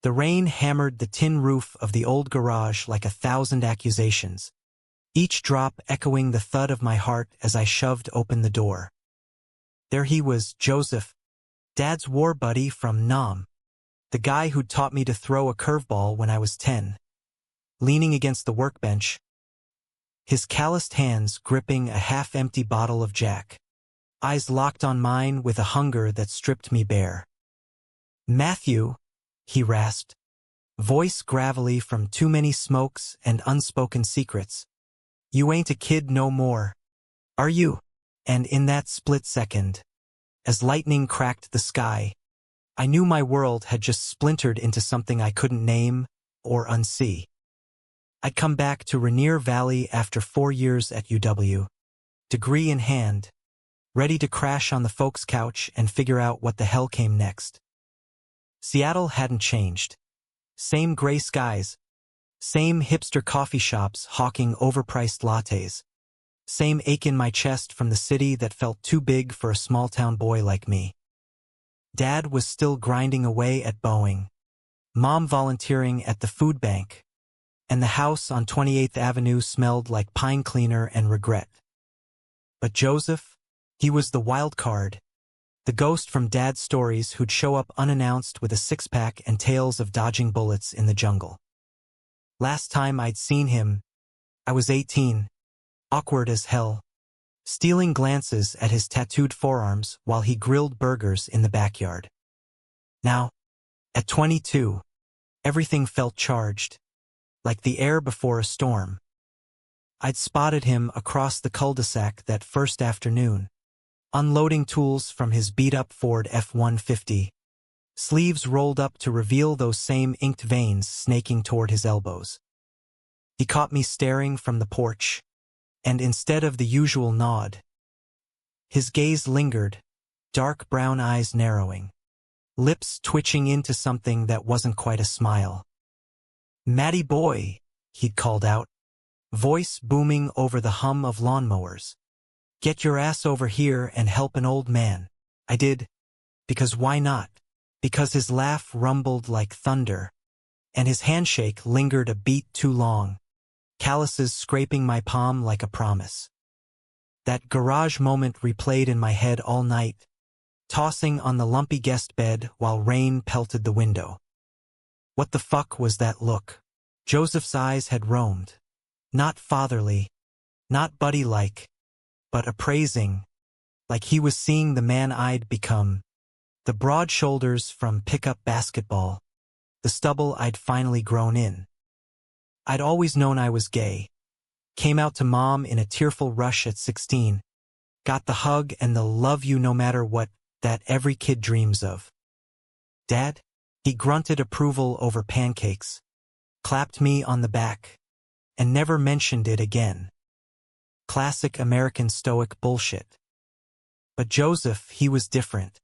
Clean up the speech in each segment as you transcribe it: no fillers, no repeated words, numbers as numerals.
The rain hammered the tin roof of the old garage like 1,000 accusations, each drop echoing the thud of my heart as I shoved open the door. There he was, Joseph, Dad's war buddy from Nam, the guy who'd taught me to throw a curveball when I was 10, leaning against the workbench, his calloused hands gripping a half-empty bottle of Jack, eyes locked on mine with a hunger that stripped me bare. "Matthew," he rasped, voice gravelly from too many smokes and unspoken secrets. "You ain't a kid no more, are you?" And in that split second, as lightning cracked the sky, I knew my world had just splintered into something I couldn't name or unsee. I'd come back to Rainier Valley after 4 years at UW, degree in hand, ready to crash on the folks' couch and figure out what the hell came next. Seattle hadn't changed. Same gray skies, same hipster coffee shops hawking overpriced lattes, same ache in my chest from the city that felt too big for a small-town boy like me. Dad was still grinding away at Boeing, Mom volunteering at the food bank, and the house on 28th Avenue smelled like pine cleaner and regret. But Joseph, he was the wild card, the ghost from Dad's stories who'd show up unannounced with a six-pack and tales of dodging bullets in the jungle. Last time I'd seen him, I was 18, awkward as hell, stealing glances at his tattooed forearms while he grilled burgers in the backyard. Now, at 22, everything felt charged, like the air before a storm. I'd spotted him across the cul-de-sac that first afternoon, unloading tools from his beat-up Ford F-150, sleeves rolled up to reveal those same inked veins snaking toward his elbows. He caught me staring from the porch, and instead of the usual nod, his gaze lingered, dark brown eyes narrowing, lips twitching into something that wasn't quite a smile. "Matty boy," he'd called out, voice booming over the hum of lawnmowers. "Get your ass over here and help an old man." I did, because why not? Because his laugh rumbled like thunder, and his handshake lingered a beat too long, calluses scraping my palm like a promise. That garage moment replayed in my head all night, tossing on the lumpy guest bed while rain pelted the window. What the fuck was that look? Joseph's eyes had roamed. Not fatherly, not buddy-like, but appraising, like he was seeing the man I'd become. The broad shoulders from pickup basketball, the stubble I'd finally grown in. I'd always known I was gay. Came out to Mom in a tearful rush at 16. Got the hug and the love you no matter what that every kid dreams of. Dad? He grunted approval over pancakes, clapped me on the back, and never mentioned it again. Classic American stoic bullshit. But Joseph, he was different.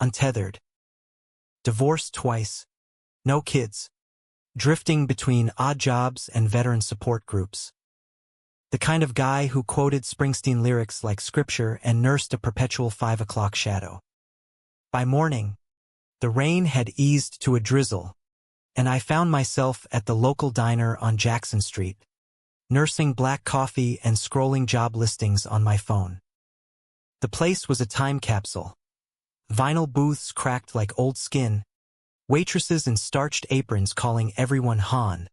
Untethered. Divorced twice. No kids. Drifting between odd jobs and veteran support groups. The kind of guy who quoted Springsteen lyrics like scripture and nursed a perpetual 5 o'clock shadow. By morning, the rain had eased to a drizzle, and I found myself at the local diner on Jackson Street, nursing black coffee and scrolling job listings on my phone. The place was a time capsule. Vinyl booths cracked like old skin, waitresses in starched aprons calling everyone Han,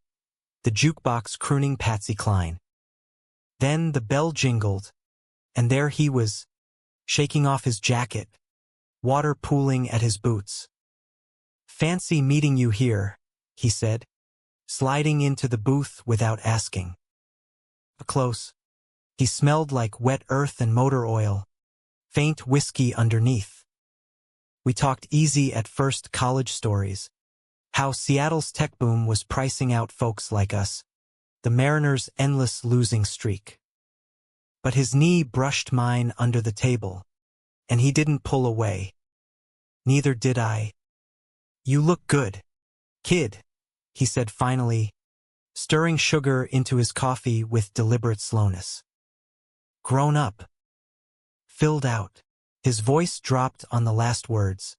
the jukebox crooning Patsy Cline. Then the bell jingled, and there he was, shaking off his jacket, water pooling at his boots. "Fancy meeting you here," he said, sliding into the booth without asking. Close. He smelled like wet earth and motor oil, faint whiskey underneath. We talked easy at first college stories, how Seattle's tech boom was pricing out folks like us, the Mariners' endless losing streak. But his knee brushed mine under the table, and he didn't pull away. Neither did I. "You look good, kid," he said finally, stirring sugar into his coffee with deliberate slowness. "Grown up. Filled out." His voice dropped on the last words,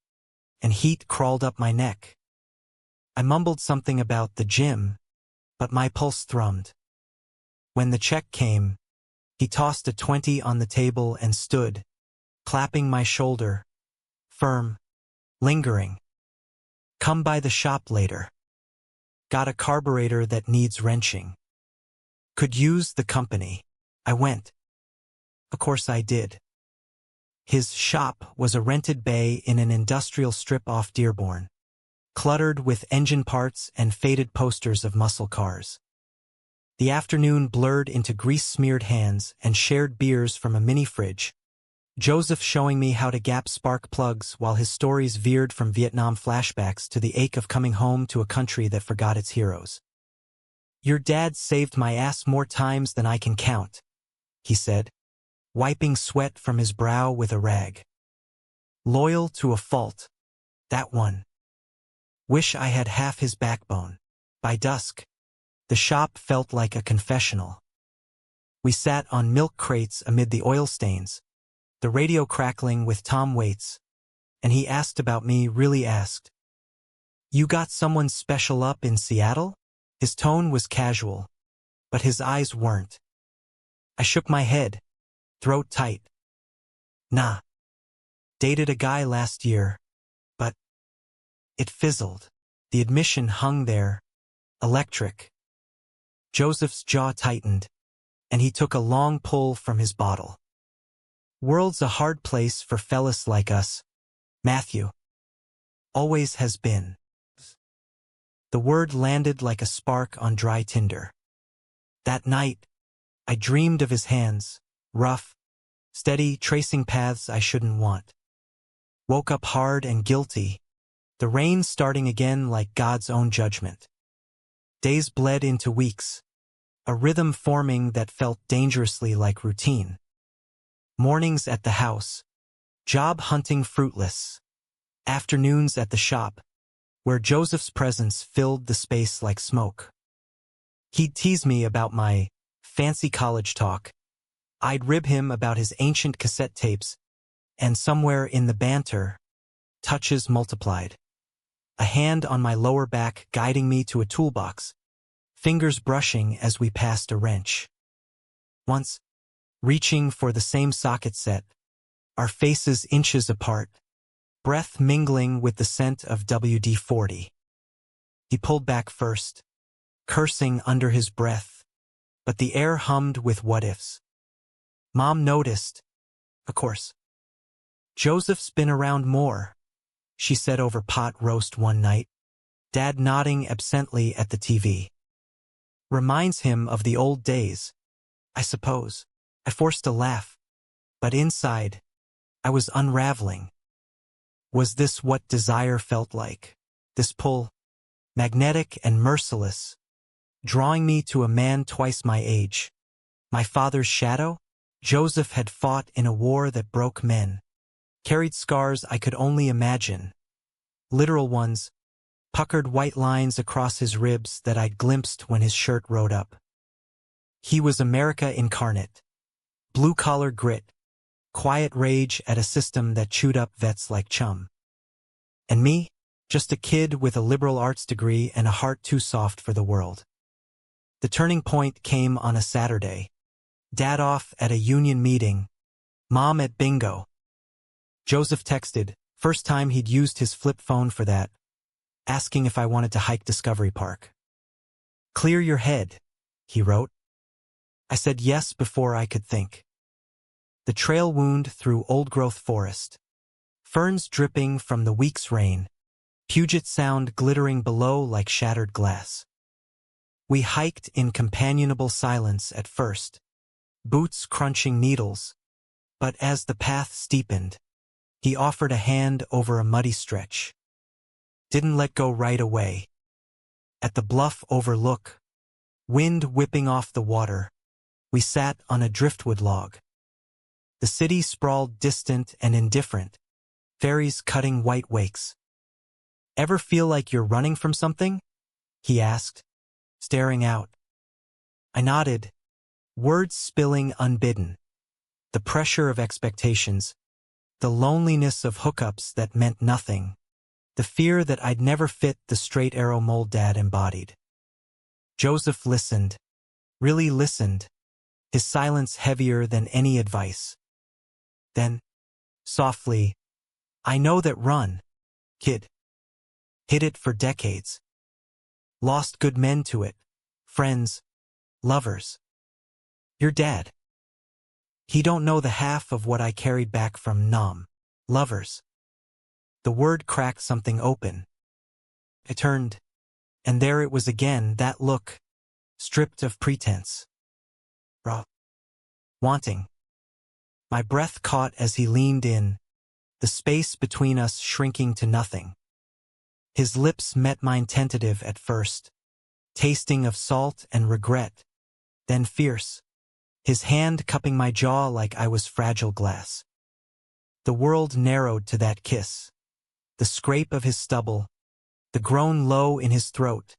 and heat crawled up my neck. I mumbled something about the gym, but my pulse thrummed. When the check came, he tossed a 20 on the table and stood, clapping my shoulder, firm, lingering. Come by the shop later. Got a carburetor that needs wrenching. Could use the company. I went. Of course I did. His shop was a rented bay in an industrial strip off Dearborn, cluttered with engine parts and faded posters of muscle cars. The afternoon blurred into grease-smeared hands and shared beers from a mini-fridge, Joseph showing me how to gap spark plugs while his stories veered from Vietnam flashbacks to the ache of coming home to a country that forgot its heroes. Your dad saved my ass more times than I can count, he said, wiping sweat from his brow with a rag. Loyal to a fault, that one. Wish I had half his backbone. By dusk, the shop felt like a confessional. We sat on milk crates amid the oil stains, the radio crackling with Tom Waits, and he asked about me, really asked. You got someone special up in Seattle? His tone was casual, but his eyes weren't. I shook my head, throat tight. Nah. Dated a guy last year, but it fizzled. The admission hung there, electric. Joseph's jaw tightened, and he took a long pull from his bottle. World's a hard place for fellas like us, Matthew. Always has been. The word landed like a spark on dry tinder. That night, I dreamed of his hands, rough, steady, tracing paths I shouldn't want. Woke up hard and guilty, the rain starting again like God's own judgment. Days bled into weeks, a rhythm forming that felt dangerously like routine. Mornings at the house, job hunting fruitless. Afternoons at the shop, where Joseph's presence filled the space like smoke. He'd tease me about my fancy college talk. I'd rib him about his ancient cassette tapes, and somewhere in the banter, touches multiplied. A hand on my lower back guiding me to a toolbox, fingers brushing as we passed a wrench. Once, reaching for the same socket set, our faces inches apart, breath mingling with the scent of WD-40. He pulled back first, cursing under his breath, but the air hummed with what-ifs. Mom noticed, of course. Joseph's been around more, she said over pot roast one night, Dad nodding absently at the TV. Reminds him of the old days, I suppose. I forced a laugh, but inside, I was unraveling. Was this what desire felt like? This pull, magnetic and merciless, drawing me to a man twice my age. My father's shadow? Joseph had fought in a war that broke men, carried scars I could only imagine. Literal ones, puckered white lines across his ribs that I'd glimpsed when his shirt rode up. He was America incarnate. Blue-collar grit, quiet rage at a system that chewed up vets like chum. And me, just a kid with a liberal arts degree and a heart too soft for the world. The turning point came on a Saturday. Dad off at a union meeting, Mom at bingo. Joseph texted, first time he'd used his flip phone for that, asking if I wanted to hike Discovery Park. Clear your head, he wrote. I said yes before I could think. The trail wound through old-growth forest, ferns dripping from the week's rain, Puget Sound glittering below like shattered glass. We hiked in companionable silence at first, boots crunching needles, but as the path steepened, he offered a hand over a muddy stretch. Didn't let go right away. At the bluff overlook, wind whipping off the water, we sat on a driftwood log. The city sprawled distant and indifferent, ferries cutting white wakes. Ever feel like you're running from something? He asked, staring out. I nodded, words spilling unbidden. The pressure of expectations, the loneliness of hookups that meant nothing. the fear that I'd never fit the straight arrow mold Dad embodied. Joseph listened, really listened, his silence heavier than any advice. Then, softly, "I know that run, kid. Hid it for decades. Lost good men to it, friends, lovers. Your dad. He don't know the half of what I carried back from Nam. Lovers." The word cracked something open. I turned, and there it was again, that look, stripped of pretense. Raw. Wanting. My breath caught as he leaned in, the space between us shrinking to nothing. His lips met mine, tentative at first, tasting of salt and regret, then fierce, his hand cupping my jaw like I was fragile glass. The world narrowed to that kiss. The scrape of his stubble, the groan low in his throat,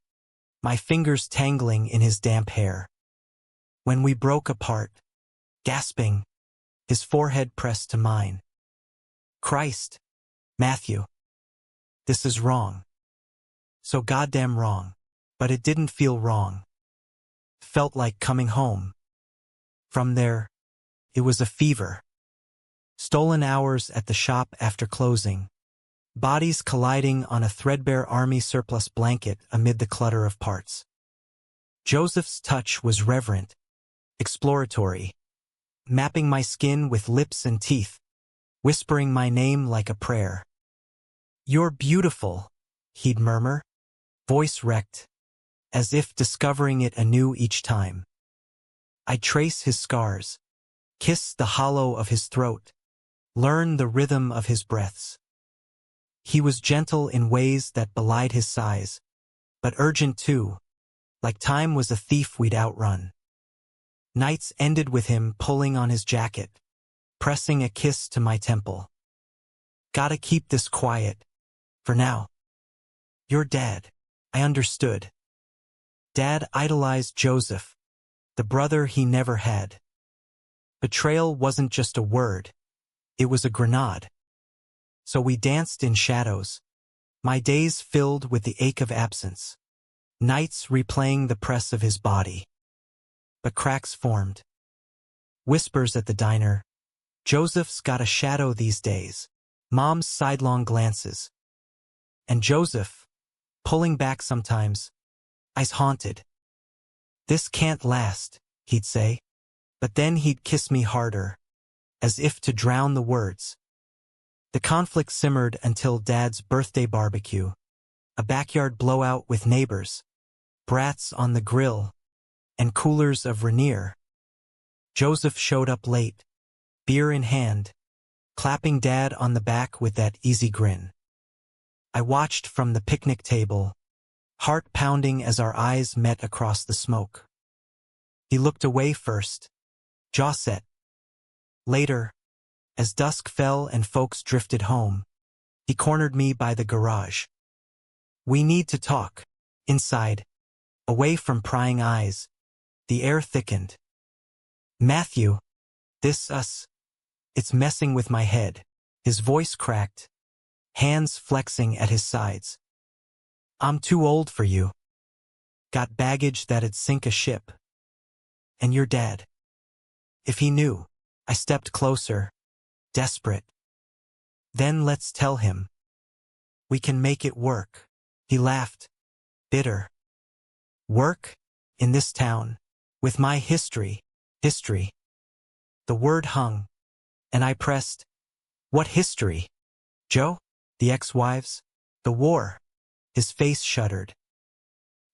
my fingers tangling in his damp hair. When we broke apart, gasping, his forehead pressed to mine. "Christ, Matthew. This is wrong. So goddamn wrong." But it didn't feel wrong. Felt like coming home. From there, it was a fever. Stolen hours at the shop after closing. Bodies colliding on a threadbare army surplus blanket amid the clutter of parts. Joseph's touch was reverent, exploratory, mapping my skin with lips and teeth, whispering my name like a prayer. "You're beautiful," he'd murmur, voice wrecked, as if discovering it anew each time. I'd trace his scars, kiss the hollow of his throat, learn the rhythm of his breaths. He was gentle in ways that belied his size, but urgent too, like time was a thief we'd outrun. Nights ended with him pulling on his jacket, pressing a kiss to my temple. "Gotta keep this quiet, for now." "You're Dad," I understood. Dad idolized Joseph, the brother he never had. Betrayal wasn't just a word, it was a grenade. So we danced in shadows, my days filled with the ache of absence, nights replaying the press of his body. But cracks formed. Whispers at the diner. "Joseph's got a shadow these days." Mom's sidelong glances. And Joseph, pulling back sometimes, eyes haunted. "This can't last," he'd say. But then he'd kiss me harder, as if to drown the words. The conflict simmered until Dad's birthday barbecue, a backyard blowout with neighbors, brats on the grill, and coolers of Rainier. Joseph showed up late, beer in hand, clapping Dad on the back with that easy grin. I watched from the picnic table, heart pounding as our eyes met across the smoke. He looked away first, jaw set. Later, as dusk fell and folks drifted home, he cornered me by the garage. "We need to talk." Inside, away from prying eyes, the air thickened. "Matthew, this us. It's messing with my head." His voice cracked, hands flexing at his sides. "I'm too old for you. Got baggage that'd sink a ship. And your dad." If he knew. I stepped closer, desperate. "Then let's tell him. We can make it work." He laughed, bitter. "Work? In this town? With my history? History?" The word hung, and I pressed. "What history? Joe? The ex-wives? The war?" His face shuddered.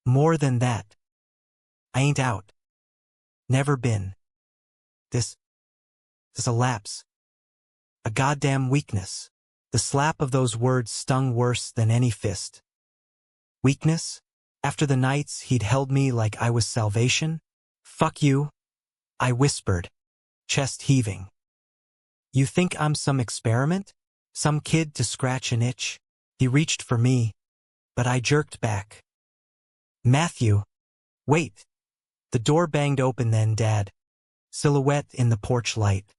"More than that. I ain't out. Never been. This is a lapse. A goddamn weakness." The slap of those words stung worse than any fist. Weakness? After the nights he'd held me like I was salvation? "Fuck you," I whispered, chest heaving. "You think I'm some experiment? Some kid to scratch an itch?" He reached for me, but I jerked back. "Matthew, wait." The door banged open then, Dad, silhouette in the porch light.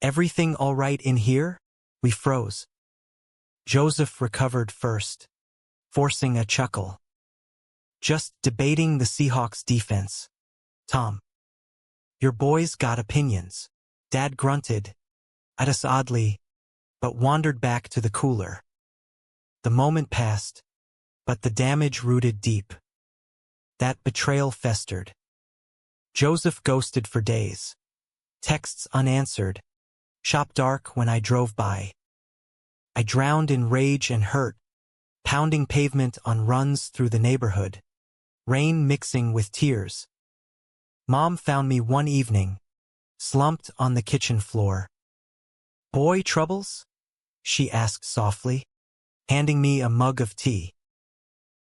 "Everything all right in here?" We froze. Joseph recovered first, forcing a chuckle. Just debating the Seahawks' defense. Tom. Your boy's got opinions. Dad grunted, at us oddly, but wandered back to the cooler. The moment passed, but the damage rooted deep. That betrayal festered. Joseph ghosted for days. Texts unanswered. Shop dark when I drove by. I drowned in rage and hurt, pounding pavement on runs through the neighborhood, rain mixing with tears. Mom found me one evening, slumped on the kitchen floor. Boy troubles? She asked softly, handing me a mug of tea.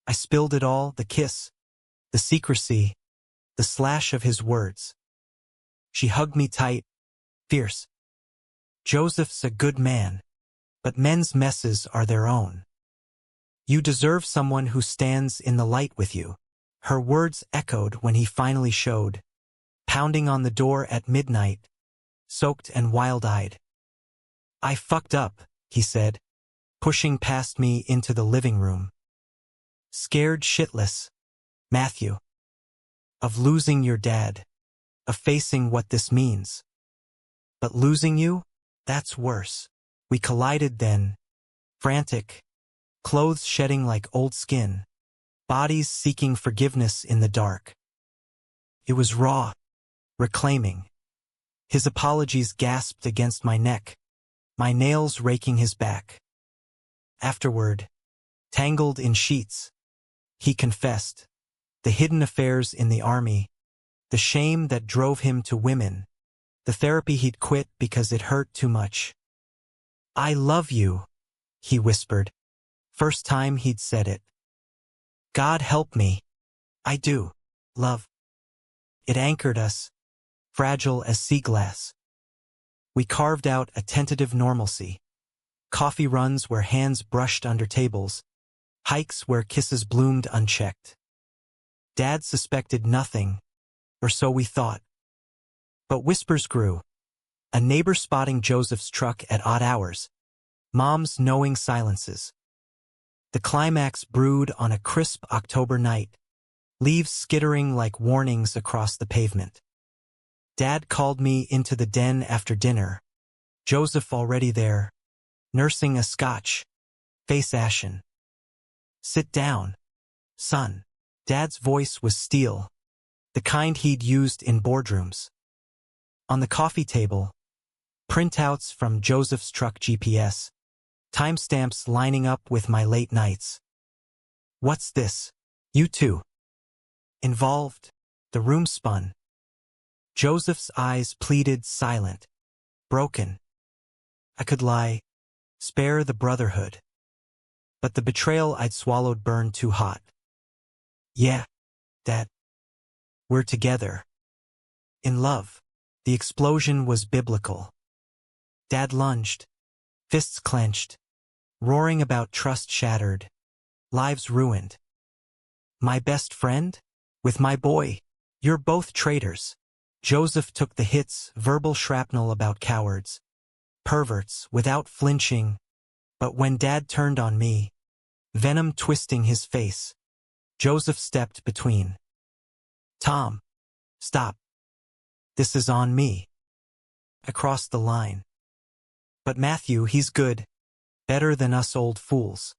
I spilled it all, the kiss, the secrecy, the slash of his words. She hugged me tight, fierce. Joseph's a good man, but men's messes are their own. You deserve someone who stands in the light with you. Her words echoed when he finally showed, pounding on the door at midnight, soaked and wild-eyed. I fucked up, he said, pushing past me into the living room. Scared shitless, Matthew. Of losing your dad, of facing what this means. But losing you? That's worse. We collided then, frantic, clothes shedding like old skin, bodies seeking forgiveness in the dark. It was raw, reclaiming. His apologies gasped against my neck, my nails raking his back. Afterward, tangled in sheets, he confessed, the hidden affairs in the army, the shame that drove him to women, the therapy he'd quit because it hurt too much. I love you, he whispered, first time he'd said it. God help me. I do, love. It anchored us, fragile as sea glass. We carved out a tentative normalcy. Coffee runs where hands brushed under tables, hikes where kisses bloomed unchecked. Dad suspected nothing, or so we thought. But whispers grew. A neighbor spotting Joseph's truck at odd hours. Mom's knowing silences. The climax brewed on a crisp October night, leaves skittering like warnings across the pavement. Dad called me into the den after dinner. Joseph already there, nursing a scotch, face ashen. Sit down, son. Dad's voice was steel, the kind he'd used in boardrooms. On the coffee table, printouts from Joseph's truck GPS, timestamps lining up with my late nights. What's this? You too. Involved, the room spun. Joseph's eyes pleaded silent, broken. I could lie, spare the brotherhood. But the betrayal I'd swallowed burned too hot. Yeah, Dad. We're together. In love. The explosion was biblical. Dad lunged, fists clenched, roaring about trust shattered, lives ruined. My best friend? With my boy. You're both traitors. Joseph took the hits, verbal shrapnel about cowards, perverts, without flinching. But when Dad turned on me, venom twisting his face, Joseph stepped between. Tom, stop. This is on me. I crossed the line. But Matthew, he's good, better than us old fools.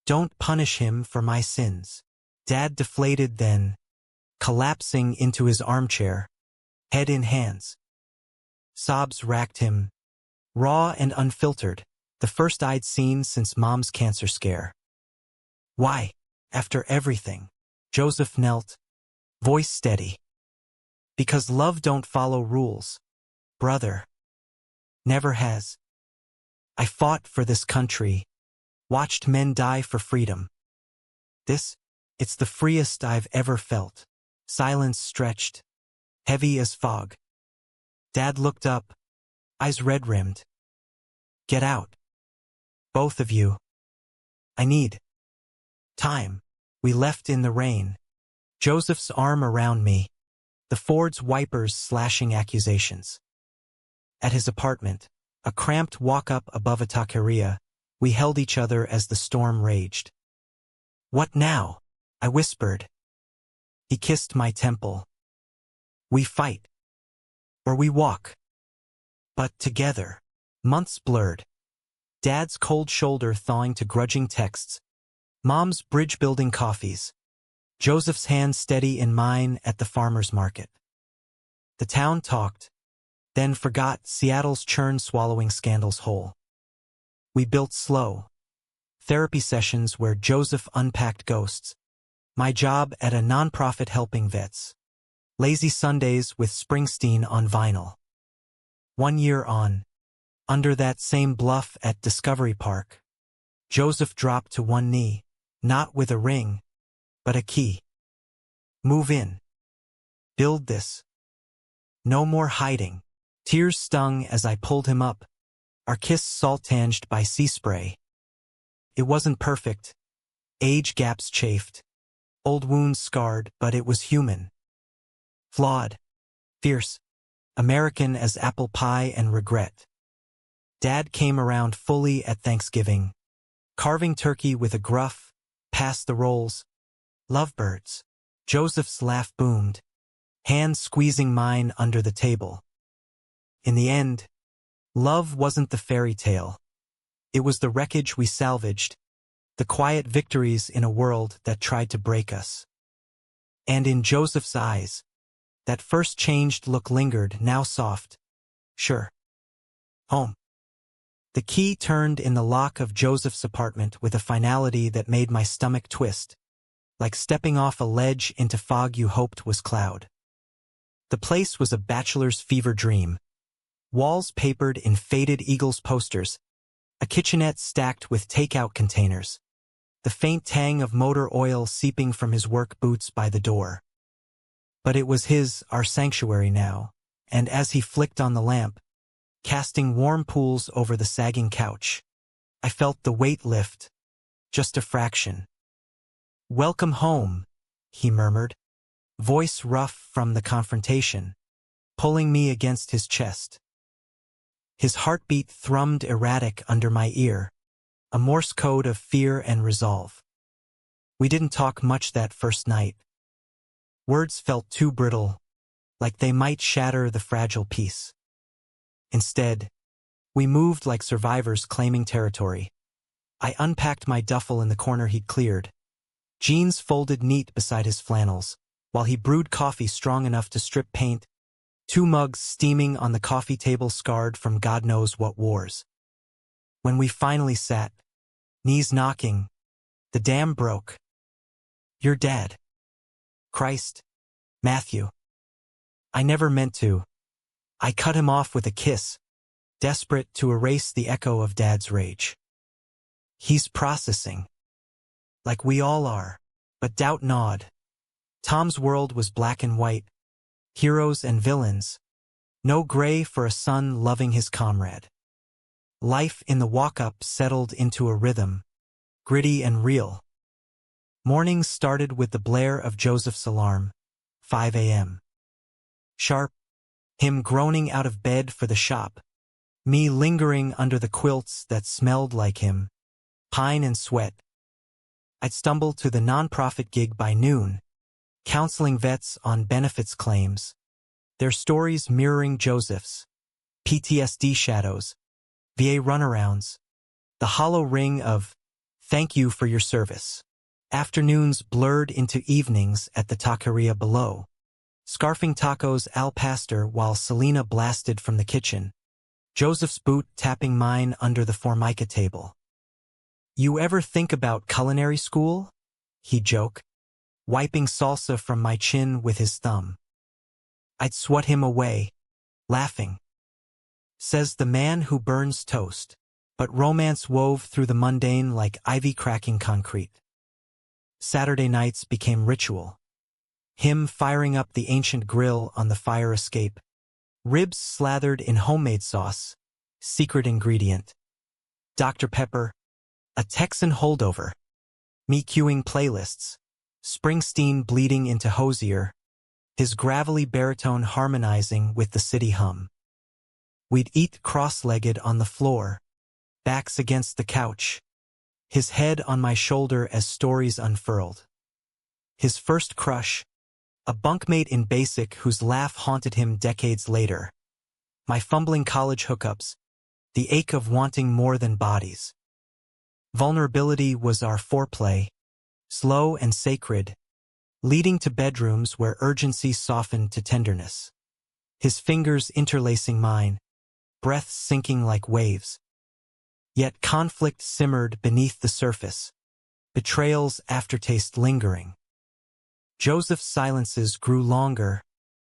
Don't punish him for my sins. Dad deflated then, collapsing into his armchair, head in hands. Sobs racked him, raw and unfiltered, the first I'd seen since Mom's cancer scare. Why, after everything? Joseph knelt, voice steady. Because love don't follow rules, brother. Never has. I fought for this country, watched men die for freedom. It's the freest I've ever felt. Silence stretched, heavy as fog. Dad looked up, eyes red-rimmed. Get out. Both of you. I need time. We left in the rain. Joseph's arm around me, the Ford's wipers slashing accusations. At his apartment, a cramped walk-up above a taqueria, We held each other as the storm raged. "What now?" I whispered. He kissed my temple. "We fight. Or we walk. But together." Months blurred. Dad's cold shoulder thawing to grudging texts. Mom's bridge-building coffees. Joseph's hand steady in mine at the farmer's market. The town talked, then forgot Seattle's churn-swallowing scandals whole. We built slow. Therapy sessions where Joseph unpacked ghosts. My job at a nonprofit helping vets. Lazy Sundays with Springsteen on vinyl. 1 year on, under that same bluff at Discovery Park, Joseph dropped to one knee, not with a ring, but a key. "Move in. Build this. No more hiding." Tears stung as I pulled him up, our kiss salt-tanged by sea spray. It wasn't perfect. Age gaps chafed. Old wounds scarred, but it was human. Flawed. Fierce. American as apple pie and regret. Dad came around fully at Thanksgiving, carving turkey with a gruff, "Pass the rolls." Lovebirds. Joseph's laugh boomed, hands squeezing mine under the table. In the end, love wasn't the fairy tale. It was the wreckage we salvaged, the quiet victories in a world that tried to break us. And in Joseph's eyes, that first changed look lingered, now soft. Sure. Home. The key turned in the lock of Joseph's apartment with a finality that made my stomach twist, like stepping off a ledge into fog you hoped was cloud. The place was a bachelor's fever dream. Walls papered in faded Eagles posters, a kitchenette stacked with takeout containers, the faint tang of motor oil seeping from his work boots by the door. But it was our sanctuary now, and as he flicked on the lamp, casting warm pools over the sagging couch, I felt the weight lift, just a fraction. "Welcome home," he murmured, voice rough from the confrontation, pulling me against his chest. His heartbeat thrummed erratic under my ear, a Morse code of fear and resolve. We didn't talk much that first night. Words felt too brittle, like they might shatter the fragile peace. Instead, we moved like survivors claiming territory. I unpacked my duffel in the corner he'd cleared, jeans folded neat beside his flannels, while he brewed coffee strong enough to strip paint, 2 mugs steaming on the coffee table scarred from God knows what wars. When we finally sat, knees knocking, the dam broke. "You're dead. Christ, Matthew." I never meant to. I cut him off with a kiss, desperate to erase the echo of Dad's rage. "He's processing." Like we all are, but doubt gnawed. Tom's world was black and white, heroes and villains, no gray for a son loving his comrade. Life in the walk-up settled into a rhythm, gritty and real. Mornings started with the blare of Joseph's alarm, 5 a.m. Sharp, him groaning out of bed for the shop, me lingering under the quilts that smelled like him, pine and sweat. I'd stumble to the nonprofit gig by noon, counseling vets on benefits claims, their stories mirroring Joseph's, PTSD shadows, VA runarounds, the hollow ring of, "Thank you for your service." Afternoons blurred into evenings at the taqueria below, scarfing tacos al pastor while Selena blasted from the kitchen, Joseph's boot tapping mine under the Formica table. "You ever think about culinary school?" he'd joke, wiping salsa from my chin with his thumb. I'd swat him away, laughing. Says the man who burns toast, but romance wove through the mundane like ivy cracking concrete. Saturday nights became ritual. Him firing up the ancient grill on the fire escape, ribs slathered in homemade sauce, secret ingredient. Dr. Pepper, a Texan holdover. Me cueing playlists, Springsteen bleeding into Hosier, his gravelly baritone harmonizing with the city hum. We'd eat cross-legged on the floor, backs against the couch, his head on my shoulder as stories unfurled. His first crush, a bunkmate in basic whose laugh haunted him decades later. My fumbling college hookups, the ache of wanting more than bodies. Vulnerability was our foreplay, slow and sacred, leading to bedrooms where urgency softened to tenderness. His fingers interlacing mine, breaths sinking like waves. Yet conflict simmered beneath the surface, betrayal's aftertaste lingering. Joseph's silences grew longer,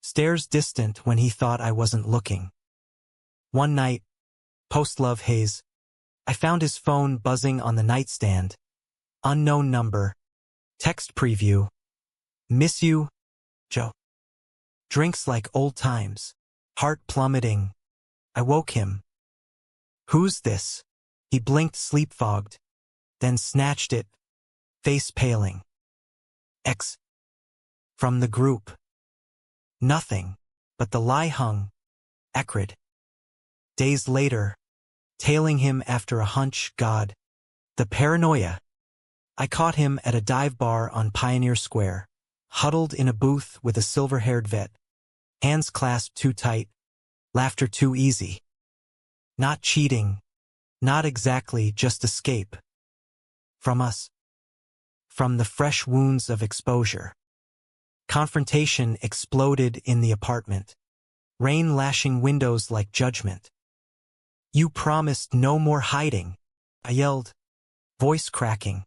stares distant when he thought I wasn't looking. One night, post-love haze, I found his phone buzzing on the nightstand. Unknown number, text preview. Miss you, Joe. Drinks like old times, heart plummeting. I woke him. Who's this? He blinked sleep-fogged, then snatched it, face paling. X. From the group. Nothing, but the lie hung, acrid. Days later, tailing him after a hunch, God. The paranoia. I caught him at a dive bar on Pioneer Square, huddled in a booth with a silver-haired vet, hands clasped too tight, laughter too easy. Not cheating, not exactly, just escape. From us. From the fresh wounds of exposure. Confrontation exploded in the apartment, rain lashing windows like judgment. You promised no more hiding, I yelled, voice cracking.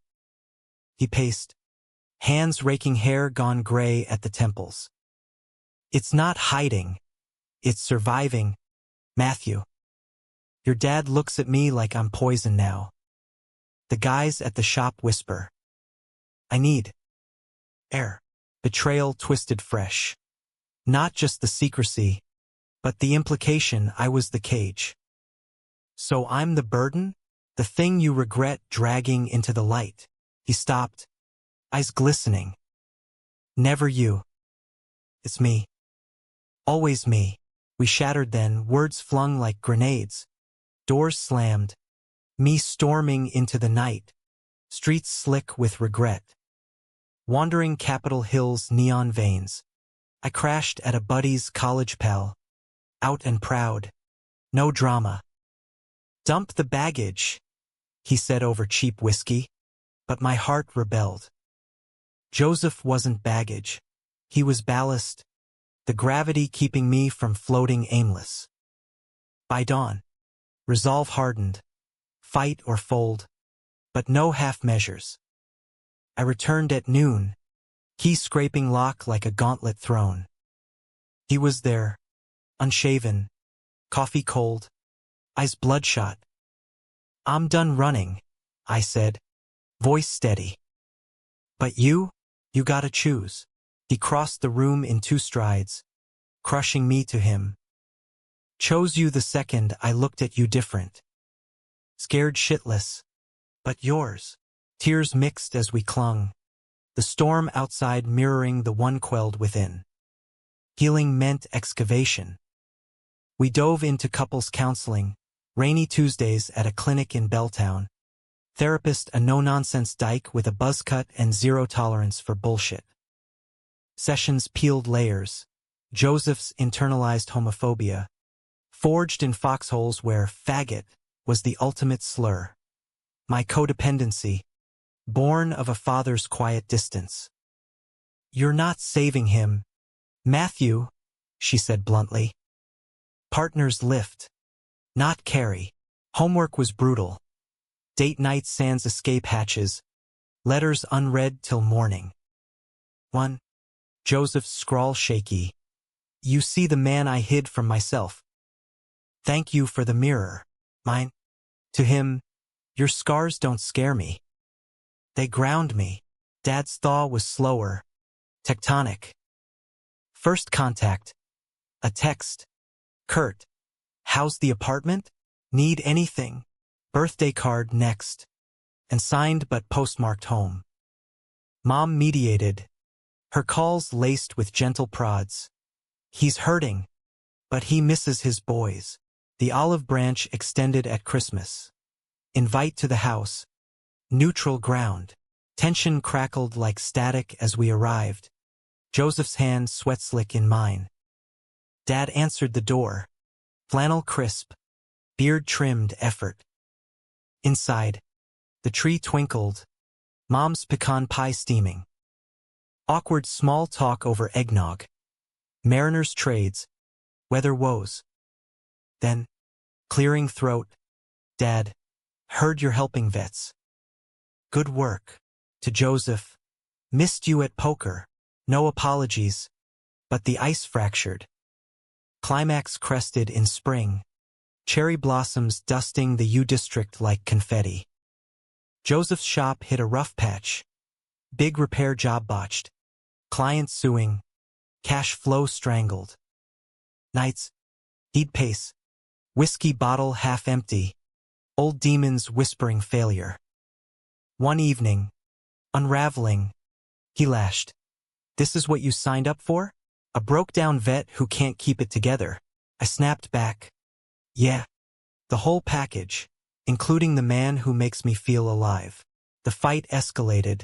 He paced, hands raking hair gone gray at the temples. It's not hiding, it's surviving, Matthew. Your dad looks at me like I'm poison now. The guys at the shop whisper. I need air. Betrayal twisted fresh. Not just the secrecy, but the implication I was the cage. So I'm the burden? The thing you regret dragging into the light. He stopped, eyes glistening. Never you. It's me. Always me. We shattered then, words flung like grenades. Doors slammed. Me storming into the night. Streets slick with regret. Wandering Capitol Hill's neon veins. I crashed at a buddy's college pal. Out and proud. No drama. Dump the baggage, he said over cheap whiskey, but my heart rebelled. Joseph wasn't baggage. He was ballast, the gravity keeping me from floating aimless. By dawn, resolve hardened, fight or fold, but no half measures. I returned at noon, key scraping lock like a gauntlet thrown. He was there, unshaven, coffee cold, eyes bloodshot. I'm done running, I said, voice steady. But you gotta choose. He crossed the room in 2 strides, crushing me to him. Chose you the second I looked at you different. Scared shitless, but yours. Tears mixed as we clung, the storm outside mirroring the one quelled within. Healing meant excavation. We dove into couples counseling, rainy Tuesdays at a clinic in Belltown. Therapist a no-nonsense dyke with a buzz cut and zero tolerance for bullshit. Sessions peeled layers. Joseph's internalized homophobia, forged in foxholes where faggot was the ultimate slur. My codependency, born of a father's quiet distance. You're not saving him, Matthew, she said bluntly. Partners lift, not carry. Homework was brutal. Date night sans escape hatches, letters unread till morning. 1. Joseph's scrawl shaky. You see the man I hid from myself. Thank you for the mirror. Mine. To him, your scars don't scare me. They ground me. Dad's thaw was slower. Tectonic. First contact. A text. Kurt. How's the apartment? Need anything? Birthday card next. And signed but postmarked home. Mom mediated. Her calls laced with gentle prods. He's hurting, but he misses his boys. The olive branch extended at Christmas. Invite to the house. Neutral ground. Tension crackled like static as we arrived. Joseph's hand sweat-slick in mine. Dad answered the door. Flannel crisp. Beard trimmed effort. Inside, the tree twinkled. Mom's pecan pie steaming. Awkward small talk over eggnog. Mariner's trades. Weather woes. Then, clearing throat. Dad, heard you're helping vets. Good work. To Joseph. Missed you at poker. No apologies. But the ice fractured. Climax crested in spring. Cherry blossoms dusting the U district like confetti. Joseph's shop hit a rough patch. Big repair job botched. Client suing. Cash flow strangled. Nights. He'd pace. Whiskey bottle half empty. Old demons whispering failure. One evening, unraveling, he lashed. This is what you signed up for? A broke-down vet who can't keep it together. I snapped back. Yeah. The whole package, including the man who makes me feel alive. The fight escalated,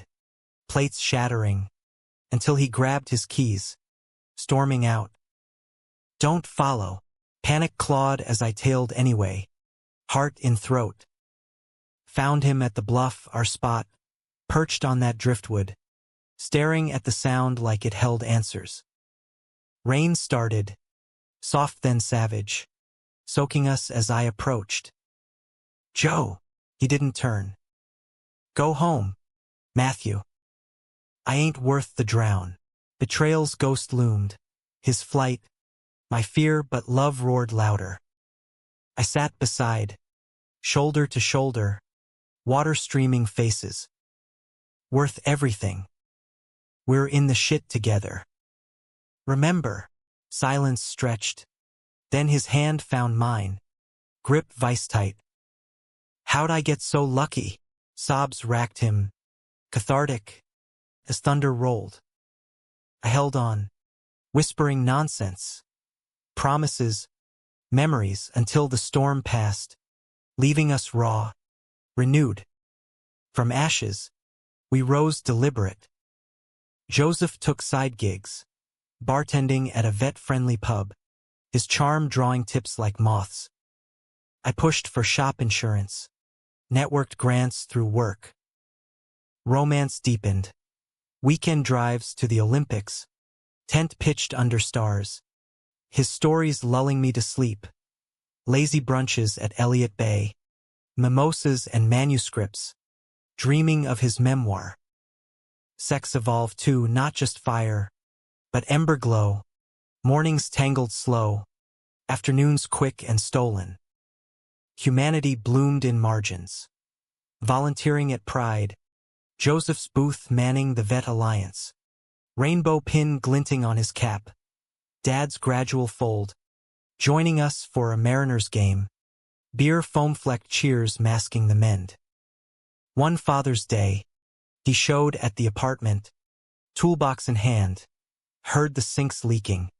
plates shattering, until he grabbed his keys, storming out. Don't follow. Panic clawed as I tailed anyway, heart in throat. Found him at the bluff, our spot, perched on that driftwood, staring at the sound like it held answers. Rain started, soft then savage, soaking us as I approached. Joe, he didn't turn. Go home, Matthew. I ain't worth the drown. Betrayal's ghost loomed, his flight, my fear but love roared louder. I sat beside, shoulder to shoulder, water streaming faces. Worth everything. We're in the shit together. Remember, silence stretched. Then his hand found mine, grip vice-tight. How'd I get so lucky? Sobs racked him, cathartic, as thunder rolled. I held on, whispering nonsense, promises, memories until the storm passed, leaving us raw, renewed. From ashes, we rose deliberate. Joseph took side gigs, bartending at a vet-friendly pub, his charm drawing tips like moths. I pushed for shop insurance, networked grants through work. Romance deepened. Weekend drives to the Olympics, tent pitched under stars. His stories lulling me to sleep. Lazy brunches at Elliott Bay, mimosas and manuscripts, dreaming of his memoir. Sex evolved too, not just fire, but ember glow. Mornings tangled slow, afternoons quick and stolen. Humanity bloomed in margins. Volunteering at Pride, Joseph's booth manning the Vet Alliance. Rainbow pin glinting on his cap. Dad's gradual fold, joining us for a Mariners game. Beer foam-flecked cheers masking the mend. One Father's Day, he showed at the apartment, toolbox in hand, heard the sinks leaking.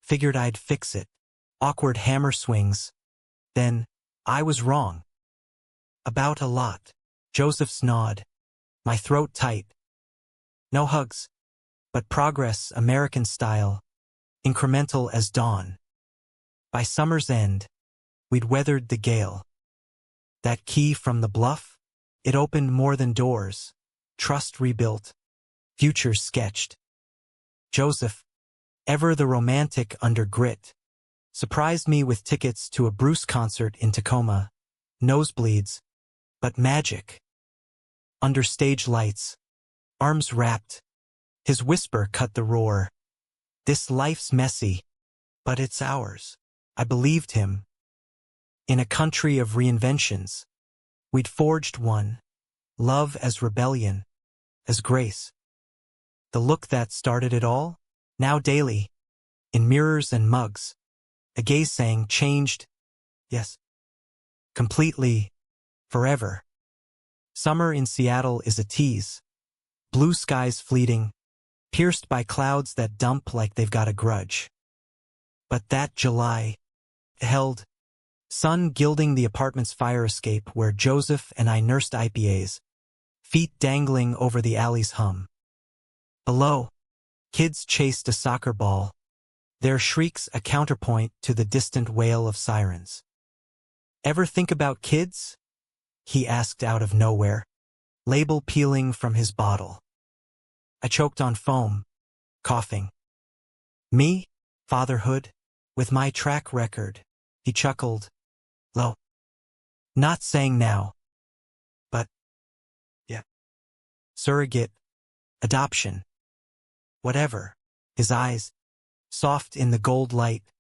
Figured I'd fix it. Awkward hammer swings. Then, I was wrong. About a lot. Joseph's nod. My throat tight. No hugs. But progress, American style. Incremental as dawn. By summer's end, we'd weathered the gale. That key from the bluff? It opened more than doors. Trust rebuilt. Futures sketched. Joseph, ever the romantic under grit, surprised me with tickets to a Bruce concert in Tacoma. Nosebleeds, but magic. Under stage lights, arms wrapped, his whisper cut the roar. This life's messy, but it's ours. I believed him. In a country of reinventions, we'd forged one. Love as rebellion, as grace. The look that started it all, now daily, in mirrors and mugs, a gaze saying changed, yes, completely, forever. Summer in Seattle is a tease. Blue skies fleeting, pierced by clouds that dump like they've got a grudge. But that July held Sun gilding the apartment's fire escape where Joseph and I nursed IPAs, feet dangling over the alley's hum. Below, kids chased a soccer ball, their shrieks a counterpoint to the distant wail of sirens. "Ever think about kids?" he asked out of nowhere, label peeling from his bottle. I choked on foam, coughing. "Me? Fatherhood? With my track record?" He chuckled. "Low. Not saying now. But, yeah. Surrogate. Adoption. Whatever." His eyes, soft in the gold light,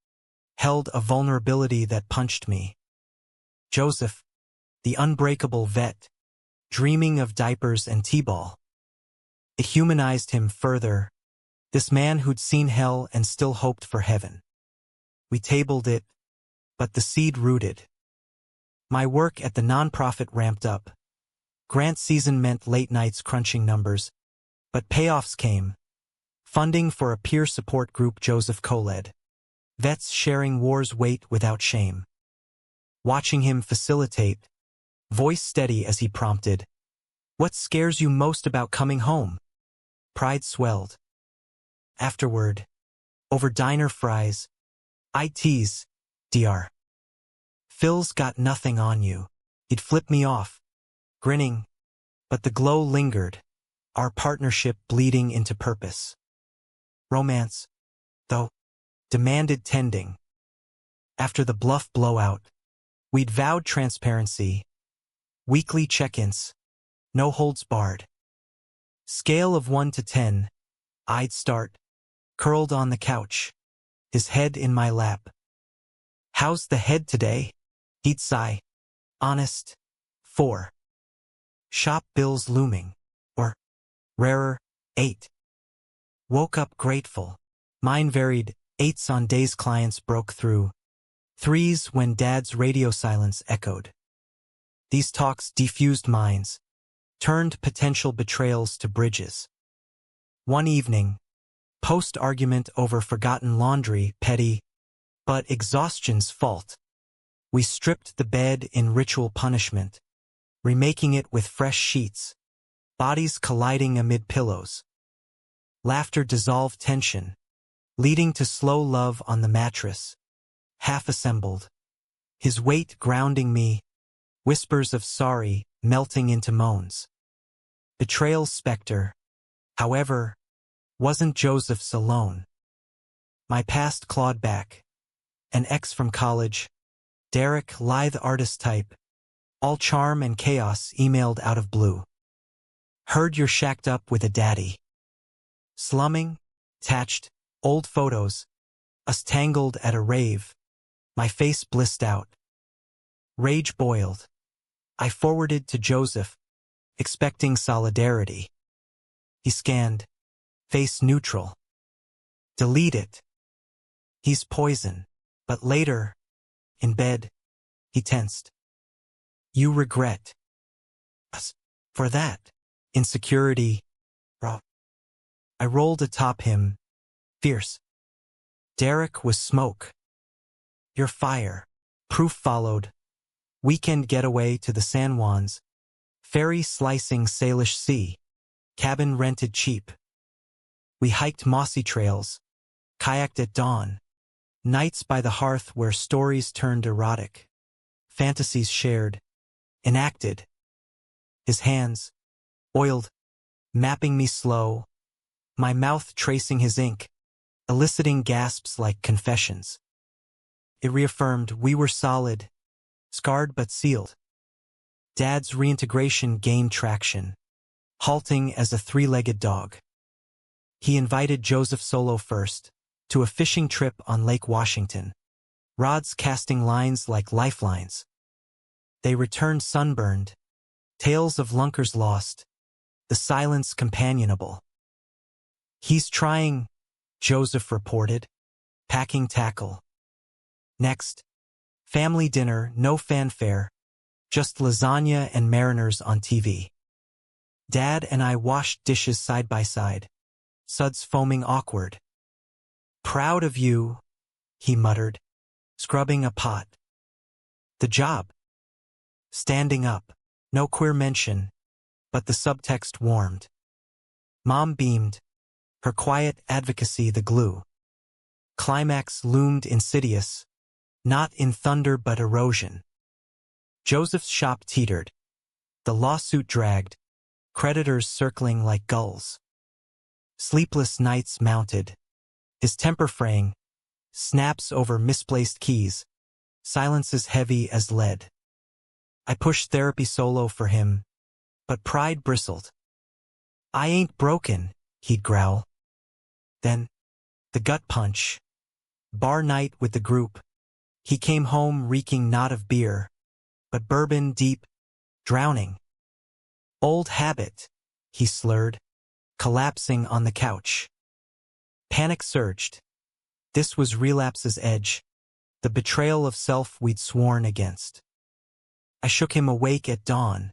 held a vulnerability that punched me. Joseph, the unbreakable vet, dreaming of diapers and t-ball. It humanized him further, this man who'd seen hell and still hoped for heaven. We tabled it, but the seed rooted. My work at the nonprofit ramped up. Grant season meant late nights crunching numbers, but payoffs came. Funding for a peer support group Joseph co-led. Vets sharing war's weight without shame. Watching him facilitate, voice steady as he prompted, "What scares you most about coming home?" Pride swelled. Afterward, over diner fries, I tease, "Dr. Phil's got nothing on you." He'd flip me off, grinning, but the glow lingered, our partnership bleeding into purpose. Romance, though, demanded tending. After the bluff blowout, we'd vowed transparency, weekly check-ins, no holds barred. Scale of 1 to 10, I'd start, curled on the couch, his head in my lap. "How's the head today?" He'd sigh. "Honest, 4. Shop bills looming. Or, rarer, 8. Woke up grateful." Mine varied, 8s on days clients broke through, 3s when Dad's radio silence echoed. These talks defused minds, turned potential betrayals to bridges. One evening, post-argument over forgotten laundry, petty, but exhaustion's fault, we stripped the bed in ritual punishment, remaking it with fresh sheets, bodies colliding amid pillows. Laughter dissolved tension, leading to slow love on the mattress, half assembled. His weight grounding me, whispers of sorry melting into moans. Betrayal's specter, however, wasn't Joseph's alone. My past clawed back. An ex from college, Derek, lithe artist type, all charm and chaos emailed out of blue. "Heard you're shacked up with a daddy." Slumming, attached, old photos, us tangled at a rave, my face blissed out. Rage boiled. I forwarded to Joseph, expecting solidarity. He scanned, face neutral. "Delete it. He's poison." But later, in bed, he tensed. "You regret us for that." Insecurity, raw. I rolled atop him, fierce. Derek was smoke. "You're fire." Proof followed. Weekend getaway to the San Juans. Ferry slicing Salish Sea. Cabin rented cheap. We hiked mossy trails. Kayaked at dawn. Nights by the hearth where stories turned erotic. Fantasies shared. Enacted. His hands, oiled, mapping me slow. My mouth tracing his ink, eliciting gasps like confessions. It reaffirmed we were solid, scarred but sealed. Dad's reintegration gained traction, halting as a three-legged dog. He invited Joseph solo first, to a fishing trip on Lake Washington, rods casting lines like lifelines. They returned sunburned, tales of lunkers lost, the silence companionable. "He's trying," Joseph reported, packing tackle. Next, family dinner, no fanfare, just lasagna and Mariners on TV. Dad and I washed dishes side by side, suds foaming awkward. "Proud of you," he muttered, scrubbing a pot. The job. Standing up. No queer mention, but the subtext warmed. Mom beamed, her quiet advocacy the glue. Climax loomed insidious, not in thunder but erosion. Joseph's shop teetered. The lawsuit dragged, creditors circling like gulls. Sleepless nights mounted, his temper fraying, snaps over misplaced keys, silences heavy as lead. I pushed therapy solo for him, but pride bristled. I ain't broken, he'd growl. Then, the gut punch. Bar night with the group. He came home reeking not of beer, but bourbon deep, drowning. Old habit, he slurred, collapsing on the couch. Panic surged. This was relapse's edge, the betrayal of self we'd sworn against. I shook him awake at dawn,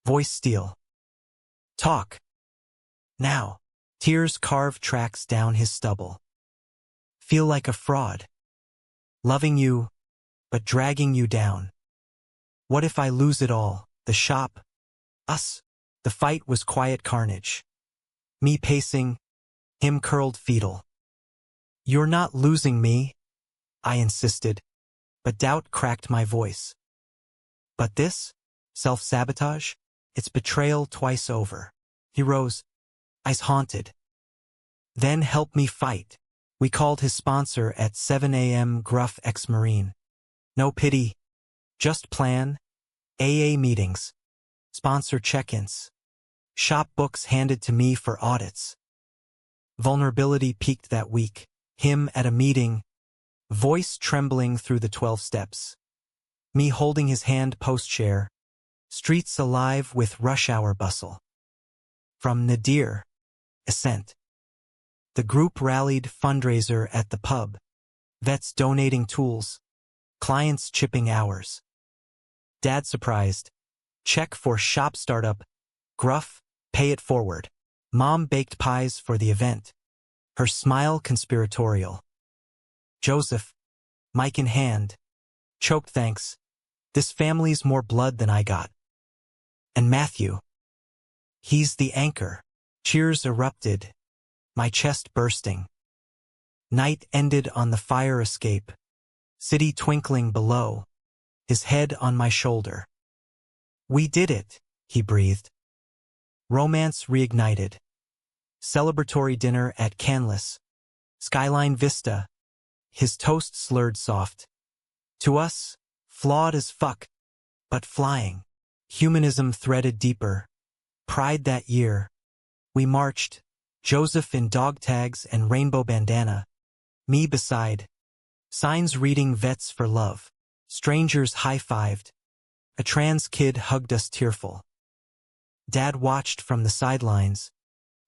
voice steel. Talk. Now. Tears carved tracks down his stubble. Feel like a fraud. Loving you, but dragging you down. What if I lose it all, the shop, us? The fight was quiet carnage. Me pacing, him curled fetal. You're not losing me, I insisted, but doubt cracked my voice. But this? Self-sabotage? It's betrayal twice over. He rose, eyes haunted. Then help me fight. We called his sponsor at 7 a.m. gruff ex-Marine. No pity, just plan, AA meetings, sponsor check-ins, shop books handed to me for audits. Vulnerability peaked that week, him at a meeting, voice trembling through the 12 steps. Me holding his hand post-share, streets alive with rush hour bustle. From Nadir, assent. The group rallied fundraiser at the pub, vets donating tools, clients chipping hours. Dad surprised, check for shop startup, gruff, pay it forward. Mom baked pies for the event, her smile conspiratorial. Joseph, mic in hand, choked thanks, this family's more blood than I got. And Matthew. He's the anchor. Cheers erupted, my chest bursting. Night ended on the fire escape, city twinkling below, his head on my shoulder. We did it, he breathed. Romance reignited. Celebratory dinner at Canlis, skyline vista, his toast slurred soft. To us, flawed as fuck, but flying. Humanism threaded deeper. Pride that year. We marched, Joseph in dog tags and rainbow bandana, me beside. Signs reading vets for love. Strangers high-fived. A trans kid hugged us tearful. Dad watched from the sidelines,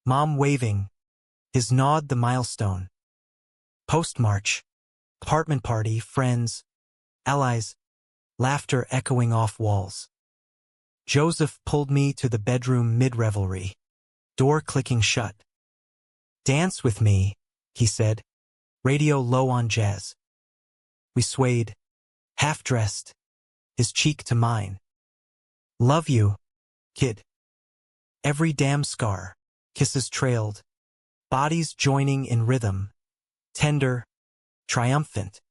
Mom waving, his nod the milestone. Post-march, apartment party, friends, allies, laughter echoing off walls. Joseph pulled me to the bedroom mid-revelry, door clicking shut. Dance with me, he said, radio low on jazz. We swayed, half-dressed, his cheek to mine. Love you, kid. Every damn scar, kisses trailed, bodies joining in rhythm, tender, triumphant.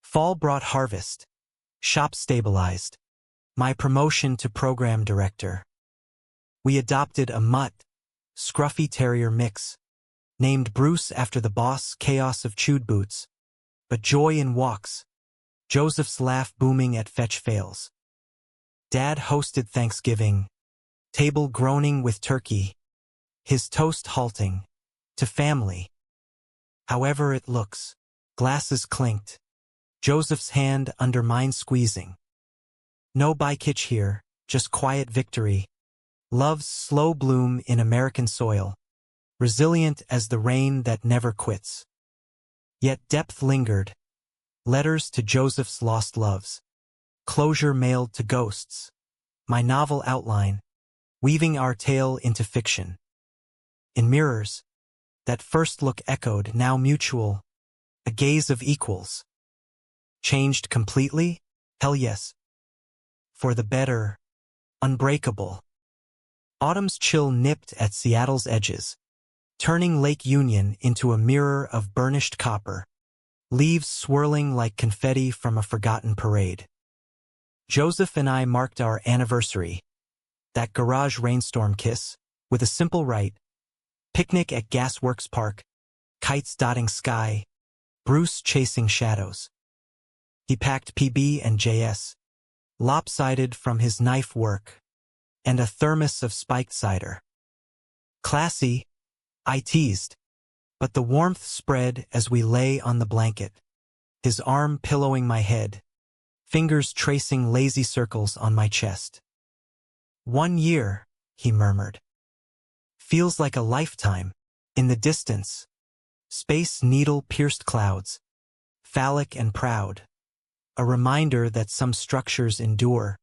Fall brought harvest, shop stabilized, my promotion to program director. We adopted a mutt, scruffy terrier mix, named Bruce after the boss, chaos of chewed boots, but joy in walks, Joseph's laugh booming at fetch fails. Dad hosted Thanksgiving, table groaning with turkey, his toast halting, to family. However it looks, glasses clinked, Joseph's hand under mine squeezing. No by-kitch here, just quiet victory. Love's slow bloom in American soil, resilient as the rain that never quits. Yet depth lingered. Letters to Joseph's lost loves. Closure mailed to ghosts. My novel outline, weaving our tale into fiction. In mirrors, that first look echoed, now mutual, a gaze of equals. Changed completely? Hell yes. For the better, unbreakable. Autumn's chill nipped at Seattle's edges, turning Lake Union into a mirror of burnished copper, leaves swirling like confetti from a forgotten parade. Joseph and I marked our anniversary, that garage rainstorm kiss, with a simple rite: picnic at Gasworks Park, kites dotting sky, Bruce chasing shadows. He packed PB and JS, lopsided from his knife work, and a thermos of spiked cider. Classy, I teased, but the warmth spread as we lay on the blanket, his arm pillowing my head, fingers tracing lazy circles on my chest. 1 year, he murmured. Feels like a lifetime. In the distance, space needle-pierced clouds, phallic and proud, a reminder that some structures endure,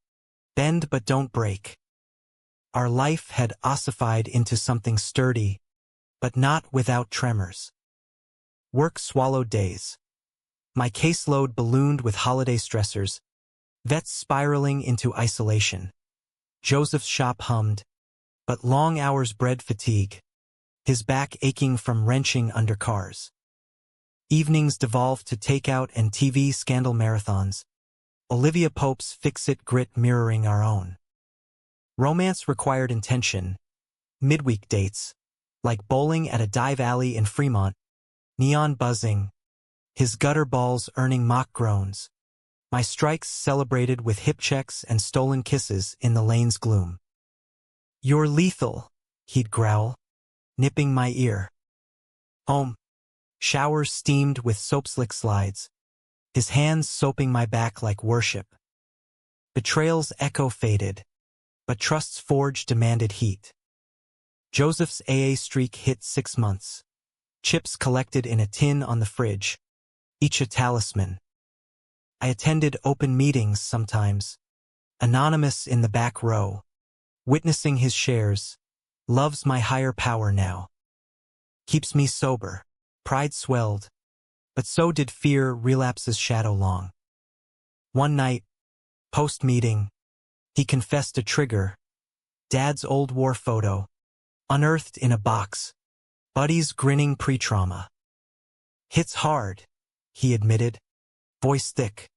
bend but don't break. Our life had ossified into something sturdy, but not without tremors. Work swallowed days. My caseload ballooned with holiday stressors, vets spiraling into isolation. Joseph's shop hummed, but long hours bred fatigue, his back aching from wrenching under cars. Evenings devolved to takeout and TV scandal marathons, Olivia Pope's fix-it grit mirroring our own. Romance required intention, midweek dates, like bowling at a dive alley in Fremont, neon buzzing, his gutter balls earning mock groans, my strikes celebrated with hip checks and stolen kisses in the lane's gloom. "You're lethal," he'd growl, nipping my ear. Home. Showers steamed with soap slick slides, his hands soaping my back like worship. Betrayal's echo faded, but trust's forge demanded heat. Joseph's AA streak hit 6 months. Chips collected in a tin on the fridge, each a talisman. I attended open meetings sometimes, anonymous in the back row, witnessing his shares. Love's my higher power now. Keeps me sober. Pride swelled, but so did fear relapse's shadow long. One night, post-meeting, he confessed a trigger. Dad's old war photo, unearthed in a box. Buddy's grinning pre-trauma. "Hits hard," he admitted, voice thick.